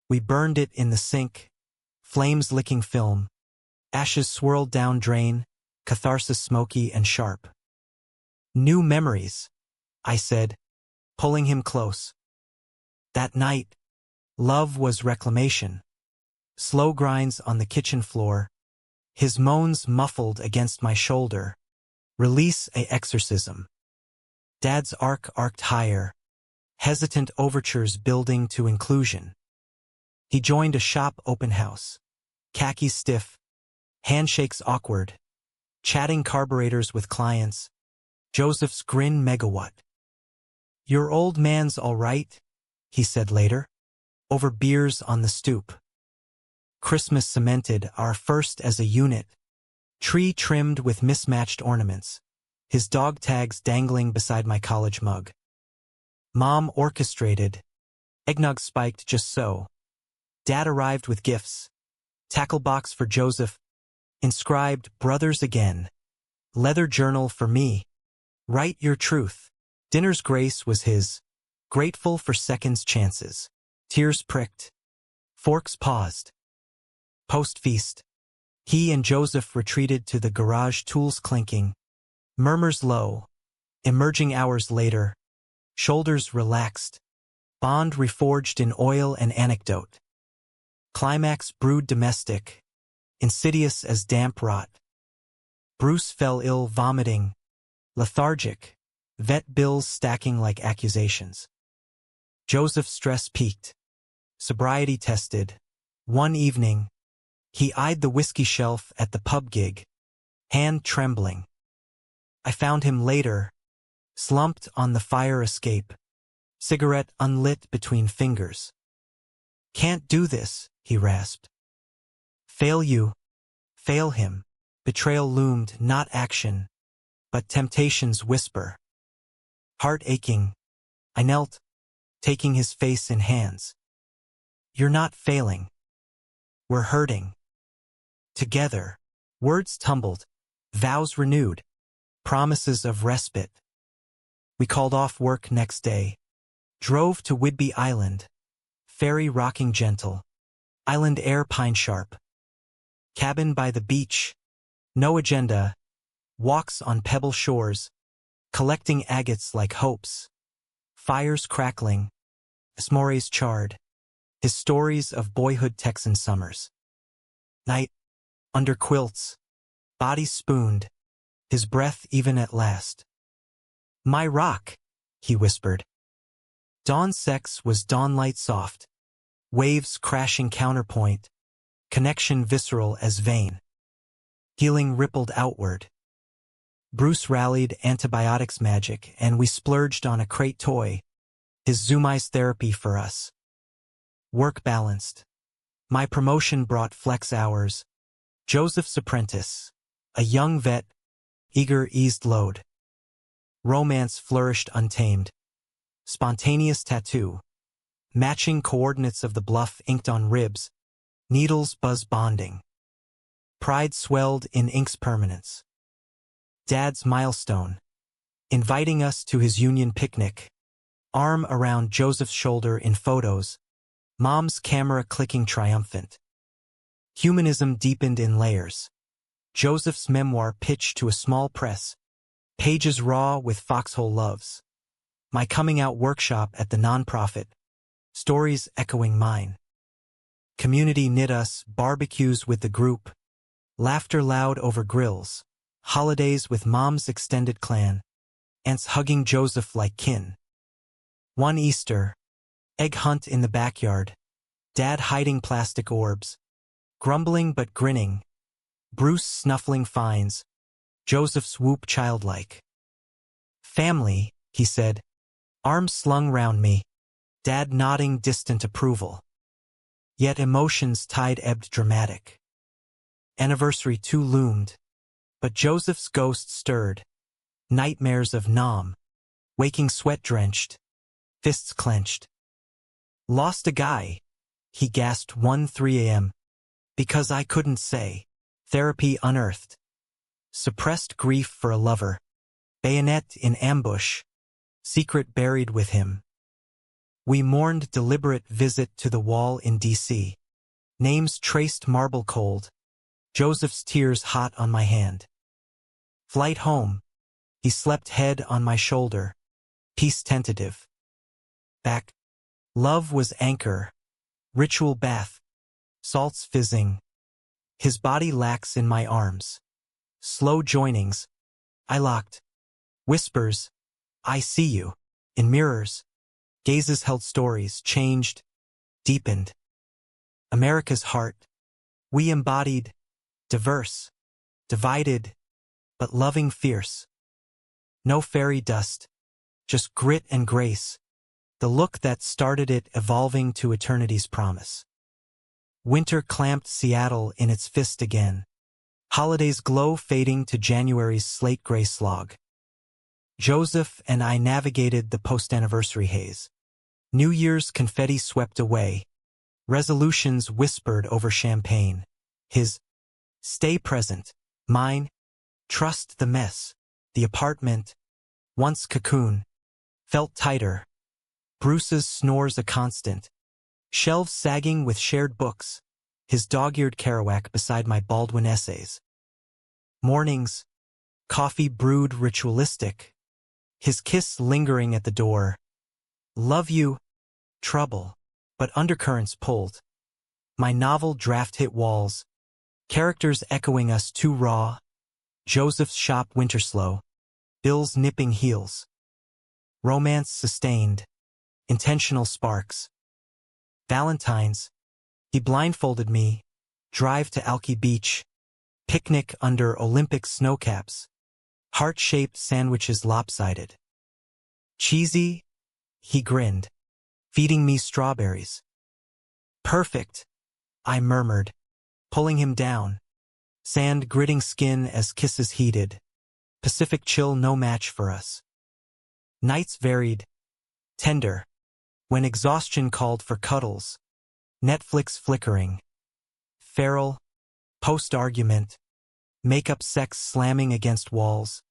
We burned it in the sink, flames licking film, ashes swirled down drain, catharsis smoky and sharp. "New memories," I said, pulling him close. That night, love was reclamation. Slow grinds on the kitchen floor, his moans muffled against my shoulder. Release a exorcism. Dad's arc arced higher, hesitant overtures building to inclusion. He joined a shop open house, khakis stiff, handshakes awkward, chatting carburetors with clients, Joseph's grin megawatt. "Your old man's all right," he said later, over beers on the stoop. Christmas cemented our first as a unit, tree trimmed with mismatched ornaments, his dog tags dangling beside my college mug. Mom orchestrated, eggnog spiked just so. Dad arrived with gifts, tackle box for Joseph, inscribed "Brothers Again," leather journal for me, write your truth. Dinner's grace was his, grateful for seconds chances. Tears pricked. Forks paused. Post-feast, he and Joseph retreated to the garage, tools clinking, murmurs low. Emerging hours later, shoulders relaxed, bond reforged in oil and anecdote. Climax brewed domestic, insidious as damp rot. Bruce fell ill, vomiting, lethargic, vet bills stacking like accusations. Joseph's stress peaked, sobriety tested. One evening, he eyed the whiskey shelf at the pub gig, hand trembling. I found him later, slumped on the fire escape, cigarette unlit between fingers. "Can't do this," he rasped. "Fail you, fail him." Betrayal loomed, not action, but temptation's whisper. Heart aching, I knelt, taking his face in hands. You're not failing. We're hurting. Together. Words tumbled. Vows renewed. Promises of respite. We called off work next day. Drove to Whidbey Island. Ferry rocking gentle. Island air pine sharp. Cabin by the beach. No agenda. Walks on pebble shores. Collecting agates like hopes. Fires crackling. S'mores charred. His stories of boyhood Texan summers. Night. Under quilts. Bodies spooned. His breath even at last. My rock, he whispered. Dawn sex was dawnlight soft. Waves crashing counterpoint. Connection visceral as vein. Healing rippled outward. Bruce rallied antibiotics magic and we splurged on a crate toy. His Zoom-eyes therapy for us. Work balanced. My promotion brought flex hours. Joseph's apprentice. A young vet. Eager eased load. Romance flourished untamed. Spontaneous tattoo. Matching coordinates of the bluff inked on ribs. Needles buzz bonding. Pride swelled in ink's permanence. Dad's milestone. Inviting us to his union picnic. Arm around Joseph's shoulder in photos. Mom's camera clicking triumphant. Humanism deepened in layers. Joseph's memoir pitched to a small press. Pages raw with foxhole loves. My coming out workshop at the nonprofit. Stories echoing mine. Community knit us, barbecues with the group. Laughter loud over grills. Holidays with Mom's extended clan. Aunts hugging Joseph like kin. One Easter. Egg hunt in the backyard. Dad hiding plastic orbs. Grumbling but grinning. Bruce snuffling fines. Joseph's whoop childlike. Family, he said. Arms slung round me. Dad nodding distant approval. Yet emotions tide ebbed dramatic. Anniversary 2 loomed. But Joseph's ghost stirred. Nightmares of Nam. Waking sweat-drenched. Fists clenched. Lost a guy. He gasped 1:03 a.m. Because I couldn't say. Therapy unearthed. Suppressed grief for a lover. Bayonet in ambush. Secret buried with him. We mourned deliberate visit to the wall in D.C. Names traced marble cold. Joseph's tears hot on my hand. Flight home. He slept head on my shoulder. Peace tentative. Back. Love was anchor. Ritual bath. Salts fizzing. His body lax in my arms. Slow joinings. I locked. Whispers. I see you. In mirrors. Gazes held stories, changed, deepened. America's heart. We embodied. Diverse. Divided. But loving fierce. No fairy dust. Just grit and grace. The look that started it evolving to eternity's promise. Winter clamped Seattle in its fist again. Holidays glow fading to January's slate gray slog. Joseph and I navigated the post-anniversary haze. New Year's confetti swept away. Resolutions whispered over champagne. His, stay present. Mine, trust the mess. The apartment, once cocoon, felt tighter. Bruce's snores a constant. Shelves sagging with shared books. His dog-eared Kerouac beside my Baldwin essays. Mornings, coffee brewed ritualistic. His kiss lingering at the door. Love you, trouble, but undercurrents pulled. My novel draft hit walls. Characters echoing us too raw. Joseph's shop winter slow. Bill's nipping heels. Romance sustained. Intentional sparks. Valentine's. He blindfolded me. Drive to Alki Beach. Picnic under Olympic snowcaps. Heart-shaped sandwiches lopsided. Cheesy? He grinned. Feeding me strawberries. Perfect, I murmured, pulling him down. Sand gritting skin as kisses heated. Pacific chill no match for us. Nights varied. Tender. When exhaustion called for cuddles. Netflix flickering. Feral. Post-argument. Makeup sex slamming against walls.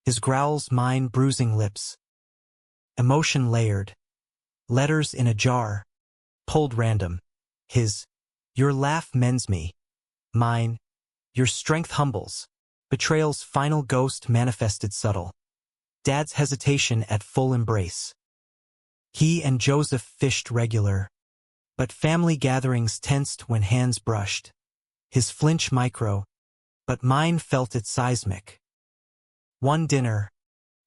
His growls, mine bruising lips. Emotion layered. Letters in a jar. Pulled random. His. Your laugh mends me. Mine. Your strength humbles. Betrayal's final ghost manifested subtle. Dad's hesitation at full embrace. He and Joseph fished regular. But family gatherings tensed when hands brushed. His flinch micro. But mine felt it seismic. One dinner.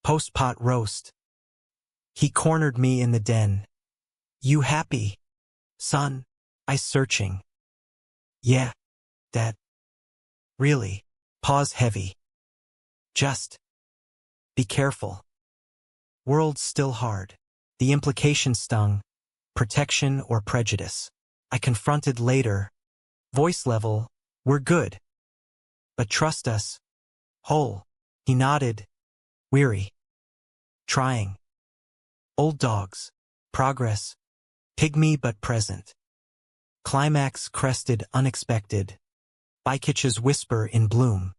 Post-pot roast. He cornered me in the den. You happy, son? I searching. Yeah, Dad. Really? Pause heavy. Just. Be careful. World's still hard. The implication stung. Protection or prejudice. I confronted later. Voice level. We're good. But trust us. Whole. He nodded. Weary. Trying. Old dogs. Progress. Pygmy but present. Climax crested unexpected. Bykitch's whisper in bloom.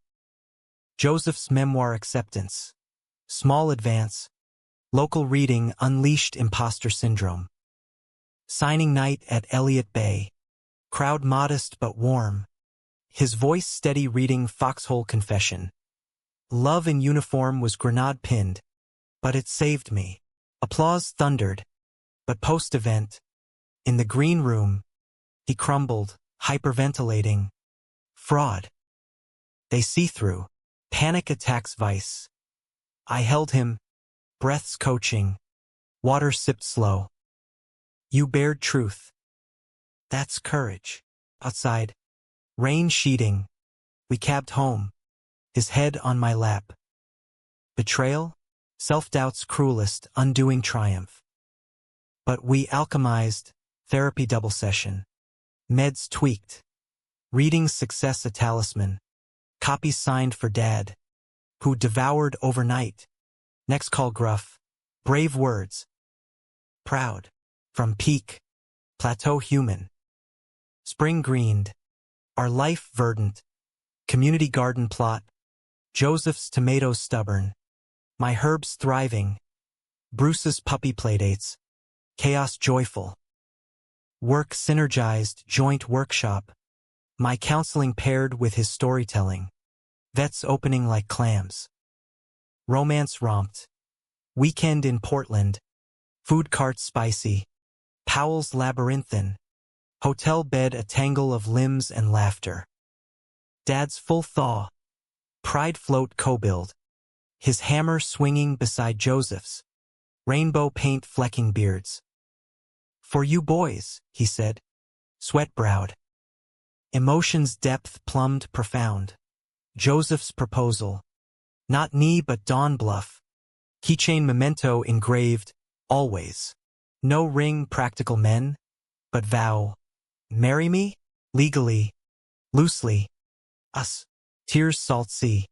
Joseph's memoir acceptance. Small advance. Local reading unleashed imposter syndrome. Signing night at Elliott Bay. Crowd modest but warm. His voice steady reading Foxhole Confession. Love in uniform was grenade pinned. But it saved me. Applause thundered. But post-event. In the green room. He crumbled, hyperventilating. Fraud. They see through. Panic attacks vice. I held him. Breaths coaching. Water sipped slow. You bared truth. That's courage. Outside. Rain sheeting. We cabbed home. His head on my lap. Betrayal? Self-doubt's cruelest, undoing triumph. But we alchemized. Therapy double session. Meds tweaked. Reading success a talisman. Copies signed for Dad. Who devoured overnight. Next call gruff. Brave words. Proud. From peak. Plateau human. Spring greened. Our life verdant. Community garden plot. Joseph's tomatoes stubborn. My herbs thriving. Bruce's puppy playdates. Chaos joyful. Work synergized joint workshop. My counseling paired with his storytelling. Vets opening like clams. Romance romped. Weekend in Portland. Food cart spicy. Powell's labyrinthine. Hotel bed a tangle of limbs and laughter. Dad's full thaw. Pride float co-build. His hammer swinging beside Joseph's. Rainbow paint flecking beards. For you boys, he said. Sweat-browed. Emotion's depth plumbed profound. Joseph's proposal. Not knee but dawn bluff. Keychain memento engraved, always. No ring practical men, but vow. Marry me? Legally. Loosely. Us. Tears salt sea.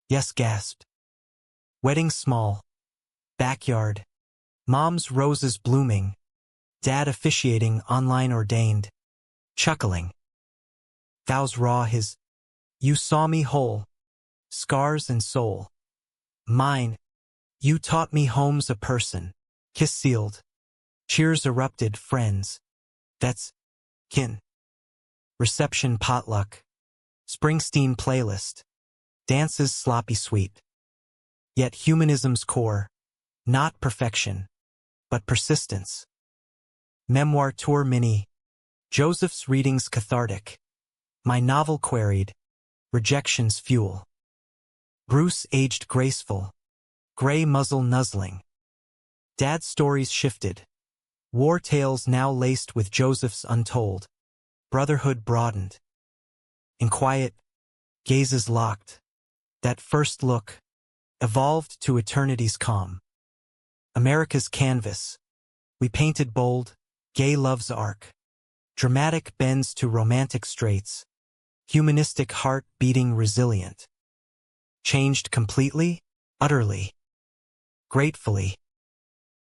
Yes gasped. Wedding small. Backyard. Mom's roses blooming. Dad officiating online ordained. Chuckling. Vows raw his. You saw me whole. Scars and soul. Mine. You taught me home's a person. Kiss sealed. Cheers erupted friends. That's kin. Reception potluck. Springsteen playlist. Dances sloppy sweet. Yet humanism's core. Not perfection. But persistence. Memoir tour mini. Joseph's readings cathartic. My novel queried. Rejection's fuel. Bruce aged graceful. Gray muzzle nuzzling. Dad's stories shifted. War tales now laced with Joseph's untold. Brotherhood broadened. In quiet, gazes locked. That first look evolved to eternity's calm. America's canvas. We painted bold, gay love's arc. Dramatic bends to romantic straits. Humanistic heart beating resilient. Changed completely, utterly. Gratefully.